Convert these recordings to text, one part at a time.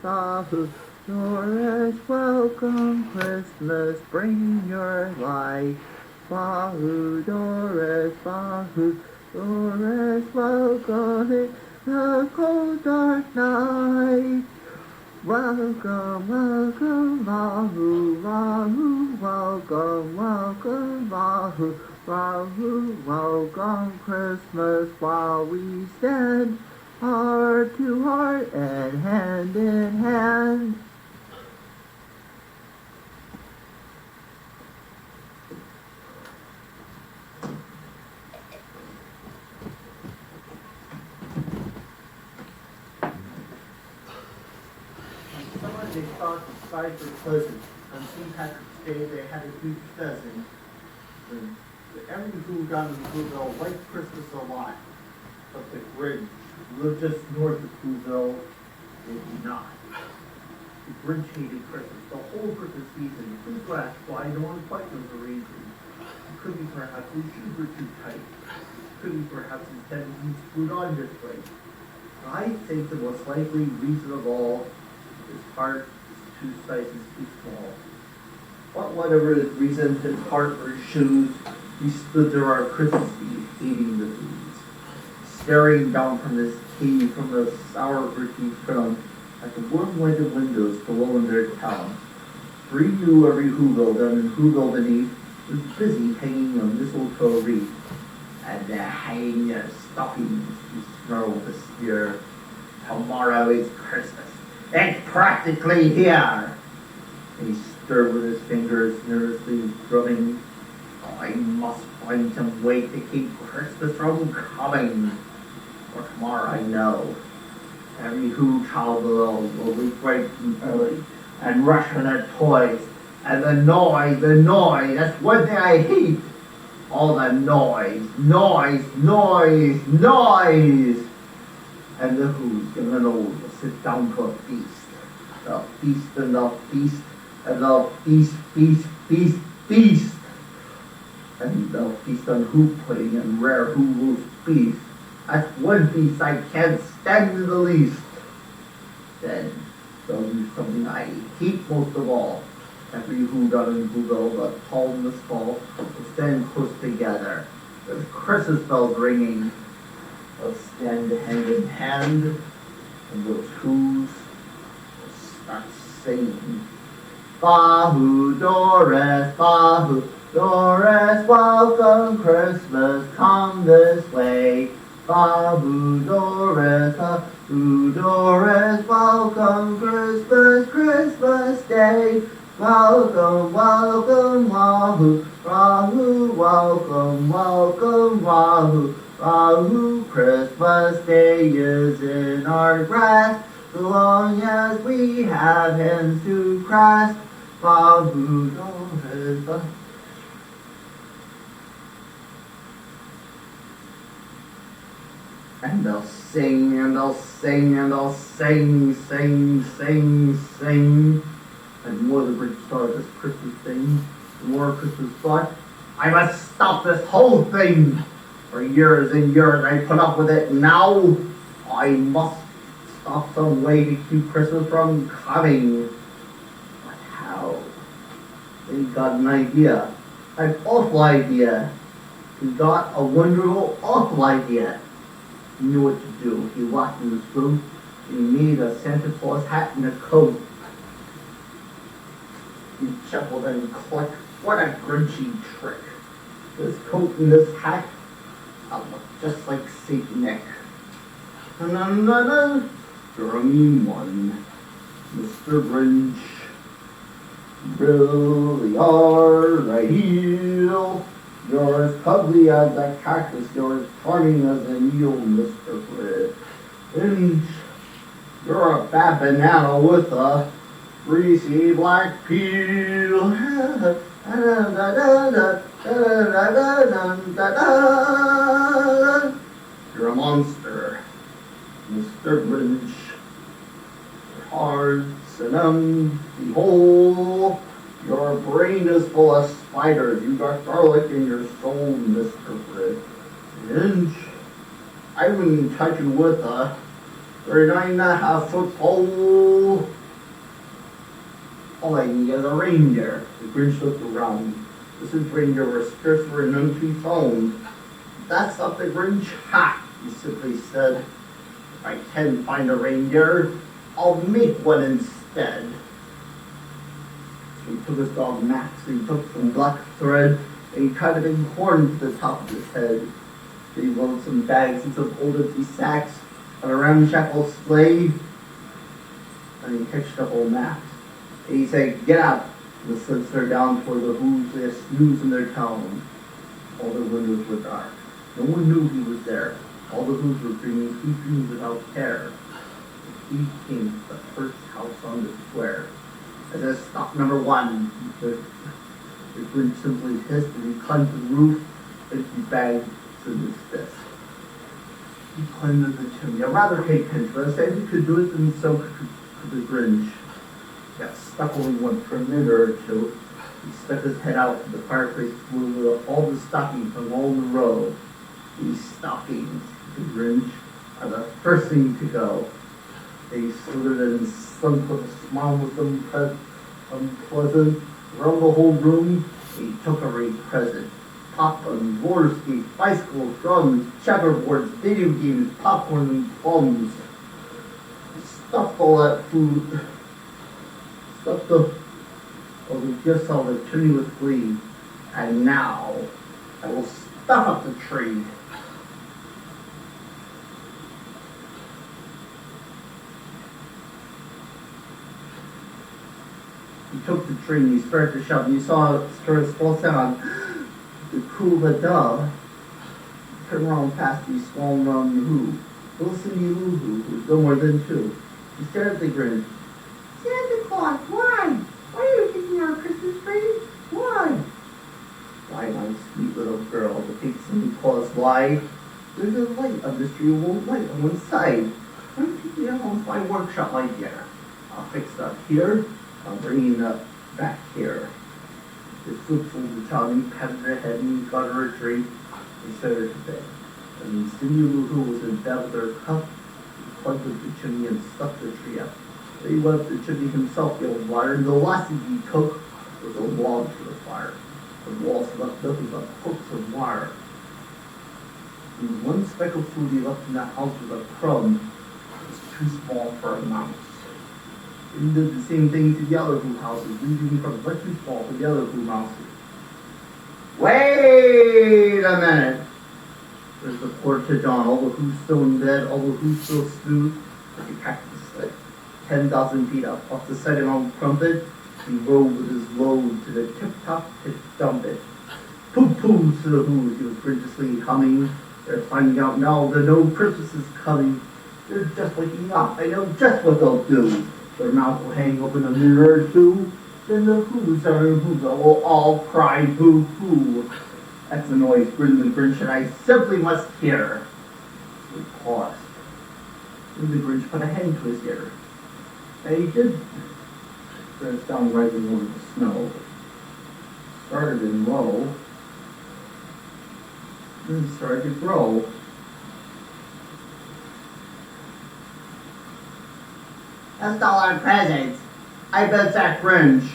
Wahoo, Doris, welcome Christmas, bring your light. Wahoo, Doris, Wahoo, Doris, welcome in the cold dark night. Welcome, welcome, Wahoo, Wahoo, welcome, welcome, Wahoo, Wahoo, welcome Christmas while we stand heart to heart and hand in hand. Someone they thought the sides were pleasant. On St. Patrick's Day they had a huge pheasant. Every who got in Whoville liked Christmas a lot. But the Grinch, who lived just north of Whoville, did not. The Grinch hated Christmas, the whole Christmas season. Please do ask why, no one quite knows the reason. It could be perhaps his shoes were too tight. It could be perhaps his tendencies screwed on this way. I think the most likely reason of all, his heart is 2 sizes too small. But whatever his reason, his heart or his shoes, he stood there on Christmas Eve, eating the foods, staring down from his cave from the sour earthy crown at the warm-lighted windows below in their town. For he knew every Whoville down in Whoville beneath was busy hanging a mistletoe wreath, and they're hanging their stockings to snarl with a sneer. Tomorrow is Christmas. It's practically here. And he stirred with his fingers, nervously drumming. I must find some way to keep Christmas from coming. For tomorrow I know every Who child below will be bright and early and rush for their toys. And the noise, that's one thing I hate. All the noise. And the Who's gonna know will sit down to a feast. The feast and the feast and the feast. And they'll feast on Who pudding and rare Who roast beef. That's one feast I can't stand in the least. Then they'll do something I hate most of all. Every Who done in Whoville, the tall and the small, will stand close together, with Christmas bells ringing. They'll stand hand in hand, and those Who's will start singing. Wahoo, Doris, Wahoo, Doris, welcome Christmas, come this way. Wahoo, Doris, welcome Christmas, Christmas Day. Welcome, welcome, Wahoo, Wahoo, welcome, welcome, Wahoo, Wahoo. Christmas Day is in our grasp, so long as we have hands to grasp. Wahoo, Doris, and they'll sing, and they'll sing, and they'll sing. And the more the Grinch started this Christmas thing, the more Christmas thought, I must stop this whole thing. For years and years I put up with it. Now I must stop some way to keep Christmas from coming. But how? He got an idea, an awful idea. He got a wonderful, awful idea. He knew what to do. He walked in his room and he made a Santa Claus hat and a coat. He chuckled and clucked, what a Grinchy trick. This coat and this hat, I'll look just like Saint Nick. Na-na-na-na, you're a mean one, Mr. Grinch. Really are a heel. You're as cuddly as a cactus, you're as charming as an eel, Mr. Grinch. You're a bad banana with a greasy black peel. You're a monster, Mr. Grinch. Your heart's an empty hole. Your brain is full of spiders. You got garlic in your soul, Mr. Grinch. I wouldn't touch you with a 39.5-foot pole. reindeer. The Grinch looked around. This is reindeer were scarce were none to be found. That's not the Grinch. Ha! He simply said. If I can find a reindeer, I'll make one instead. So he took his dog Max, and he took some black thread, and he tied a big horn to the top of his head. Then he loaded some bags and some old empty sacks on a ramshackle sleigh, and he hitched up old Max. And he said, "Get out!" The sled started down toward the Who's. They had snooze in their town. All their windows were dark. No one knew he was there. All the Who's were dreaming sweet dreams without care. He came to the first house on the square. As I stopped number one, the Grinch simply hissed, and he climbed to the roof, and he bagged in his fist. He climbed to the chimney, a rather big pinch, but I said he could do it, and so could the Grinch. He got stuck only once for a minute or two. He stuck his head out to the fireplace where all the stockings hung all in a row. These stockings, the Grinch, are the first thing to go. They slithered and slunk with a smile was unpleasant. Around the whole room, he took every present. Popcorn, roller skates, bicycles, drums, checkerboards, video games, popcorn and plums. He stuffed all that food. Stuffed the gifts out of the chimney with glee. And now, I will stuff up the tree. He took the tree and he started to shout, and you saw it start a small sound. The coo of a dove. Turned around past these small round Who. Little Cindy Lou Who was no more than two. He stared at the Grinch. "Santa Claus, why? Why are you taking our Christmas tree? Why?" "Why, my sweet little girl," the big Santa Claus lied. "There's a light on this tree, won't light on one side. I'm taking it home to my workshop, my dear. I'll fix it up here. I'm bringing it up back here." The flip pulled the child, and he patted her head, and he got her a drink, and set her to bed. And Cindy Lou Who was in bed with her cup. He plugged up the chimney and stuck the tree up. Then he went up the chimney himself, yelled water, and the last thing he took was a log for the fire. The walls left nothing but hooks of wire. And one speck of food he left in that house was a crumb. It was too small for a mouse. He did the same thing to the other Who houses, leaving from much too small for the other Who houses. "Wait a minute!" There's the quarter to dawn. All the Who's still in bed, all the Who's still smooth. Like a cactus, like 10,000 feet up. Off the second on crumpet, he rode with his load to the tip-top to dump it. Pooh-pooh to the Who's, he was graciously humming. They're finding out now that no Christmas is coming. They're just waking up. I know just what they'll do. Their mouth will hang open a minute or two. Then the Who's will all cry boo-hoo. That's the noise Grin the Grinch and I simply must hear. We paused. Then the Grinch put a hand to his ear. And he did. There's down rising over the snow. Started in low. Then started to grow. "That's all our presents. I bet that Grinch."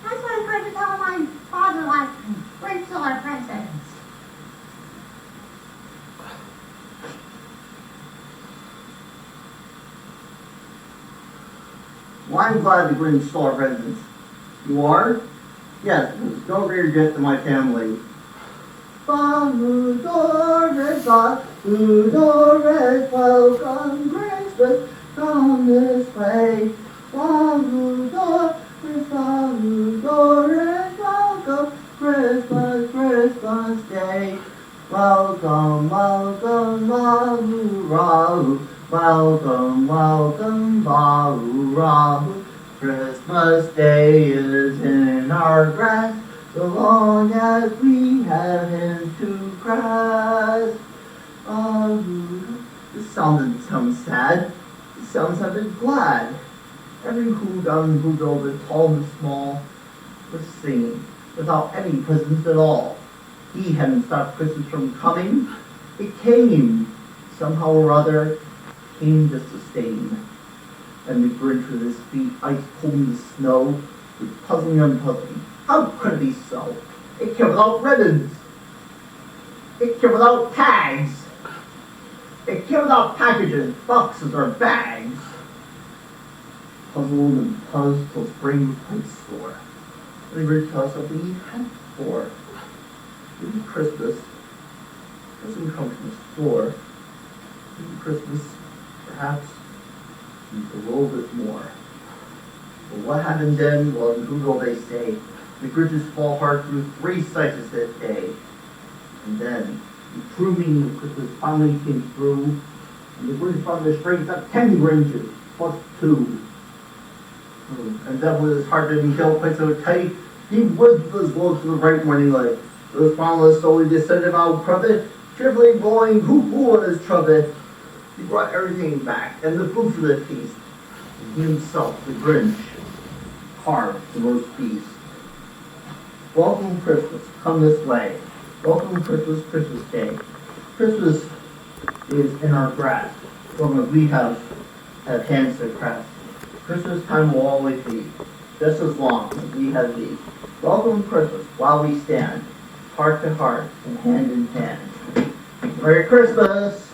"That's what I tried to tell my father last time. Grinch stole our presents." "Well, I'm glad the Grinch stole our presents." "You are?" "Yes, there's no greater gift to my family." Rudolph, welcome Christmas, come this way. Rudolph, welcome Christmas, Christmas Day. Welcome, welcome, Rahu, Rahu. Welcome, welcome, Rahu, Rahu. Christmas Day is in our grasp, so long as we have him to grasp. This sound didn't sound sad. This sound sounded glad. Every Who down in Whoville, the tall and small, was singing without any presents at all. He hadn't stopped Christmas from coming. It came. Somehow or other, came the sustain, and the Grinch with his feet ice cold in the snow was puzzling and puzzling. How could it be so? It came without ribbons. It came without tags. It came without packages, boxes, or bags. Puzzled and puzzled till his brain was quite sore. And the Grinch thought something he hadn't before. Maybe Christmas doesn't come from the store. Maybe Christmas, perhaps, needs a little bit more. But what happened then? Well, in Google they say, the Grinch's small heart grew 3 sizes that day. And then, the true meaning of Christmas finally came through, and the Grinch found the strength of 10 Grinches, plus 2. And then with his heart didn't feel quite so tight, he would those wolves to the bright morning light. Those farmers slowly descended out from it, cheerfully blowing hoo-hoo on his trumpet. He brought everything back, and the food for the feast. And he himself, the Grinch, carved the roast beast. Welcome Christmas, come this way. Welcome Christmas, Christmas Day. Christmas is in our grasp, as long as we have hands to grasp. Christmas time will always be, just as long as we have thee. Welcome Christmas while we stand, heart to heart and hand in hand. Merry Christmas!